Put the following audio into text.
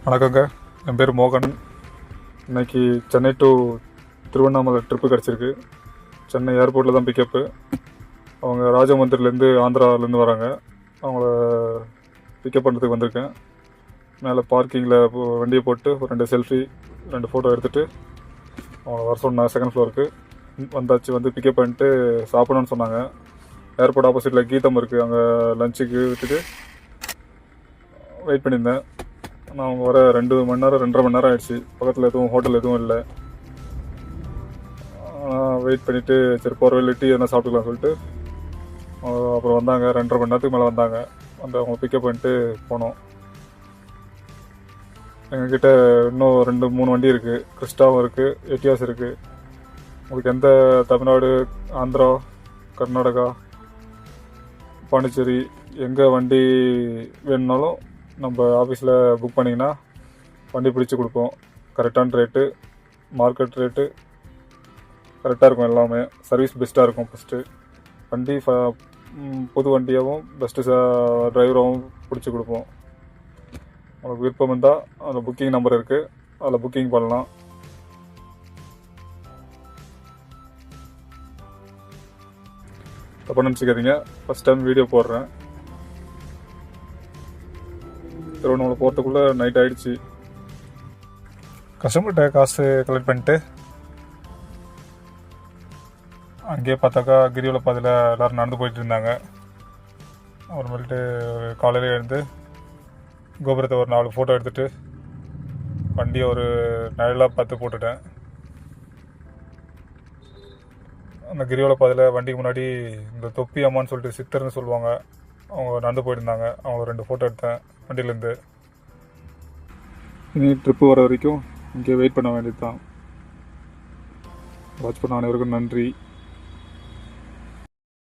வணக்கங்க, என் பேர் மோகன். இன்னைக்கு சென்னை டு திருவண்ணாமலை ட்ரிப்பு கிடச்சிருக்கு. சென்னை ஏர்போர்ட்டில் தான் பிக்கப்பு. அவங்க ராஜமந்திரிலேருந்து ஆந்திராவிலேருந்து வராங்க. அவங்கள பிக்கப் பண்ணுறதுக்கு வந்திருக்கேன். மேலே பார்க்கிங்கில் வண்டியை போட்டு ஒரு 2 செல்ஃபி 2 ஃபோட்டோ எடுத்துகிட்டு அவங்கள வர சொன்னாங்க. செகண்ட் ஃப்ளோருக்கு வந்தாச்சு. வந்து பிக்கப் பண்ணிட்டு சாப்பிடணும்னு சொன்னாங்க. ஏர்போர்ட் ஆப்போசிட்டில் கீதம் இருக்குது, அங்கே லஞ்சுக்கு விட்டுட்டு வெயிட் பண்ணியிருந்தேன். நான் அவங்க வர 2 மணி நேரம் 2.5 மணி நேரம் ஆயிடுச்சு. பக்கத்தில் எதுவும் ஹோட்டல் எதுவும் இல்லை. வெயிட் பண்ணிவிட்டு சரி போகிற வழியில் டீ எதனா சாப்பிட்டுக்கலாம் சொல்லிட்டு அப்புறம் வந்தாங்க. 2.5 மணி நேரத்துக்கு மேலே வந்தாங்க. வந்து அவங்க பிக்கப் பண்ணிட்டு போனோம். எங்ககிட்ட இன்னும் 2-3 வண்டி இருக்குது. கிறிஸ்டாவும் இருக்குது, எட்டியாஸ் இருக்குது. உங்களுக்கு எந்த தமிழ்நாடு, ஆந்திரா, கர்நாடகா, பாண்டிச்சேரி எங்கே வண்டி வேணும்னாலும் நம்ம ஆஃபீஸில் புக் பண்ணிங்கன்னா வண்டி பிடிச்சி கொடுப்போம். கரெக்டான ரேட்டு, மார்க்கெட் ரேட்டு கரெக்டாக இருக்கும். எல்லாமே சர்வீஸ் பெஸ்ட்டாக இருக்கும். ஃபஸ்ட்டு வண்டி புது வண்டியாகவும் பெஸ்ட்டு டிரைவராகவும் பிடிச்சி கொடுப்போம். உங்களுக்கு விருப்பம் இருந்தால் அதில் புக்கிங் நம்பர் இருக்குது, அதில் புக்கிங் பண்ணலாம். தப்பாக நினச்சிக்காதீங்க, ஃபஸ்ட் டைம் வீடியோ போடுறேன். திருவண்ணாமலை போகிறதுக்குள்ளே நைட் ஆகிடுச்சு. கஸ்டமர்கிட்ட காசு கலெக்ட் பண்ணிட்டு அங்கேயே பார்த்தாக்கா கிரிவல பாதையில் எல்லோரும் நடந்து போயிட்டு இருந்தாங்க. அப்புறமேட்டு காலையில் எழுந்து கோபுரத்தை ஒரு 4 ஃபோட்டோ எடுத்துகிட்டு வண்டியை ஒரு நிழலாக பார்த்து போட்டுட்டேன். அந்த கிரிவல பாதையில் வண்டிக்கு முன்னாடி இந்த தொப்பி அம்மான்னு சொல்லிட்டு சித்தர்னு சொல்லுவாங்க, அவங்க நடந்து போயிருந்தாங்க. அவங்க 2 ஃபோட்டோ எடுத்தேன் வண்டியிலேருந்து. இனி ட்ரிப்பு வர வரைக்கும் இங்கே வெயிட் பண்ண வேண்டியது தான். வாட்ச் பண்ண அனைவருக்கும் நன்றி.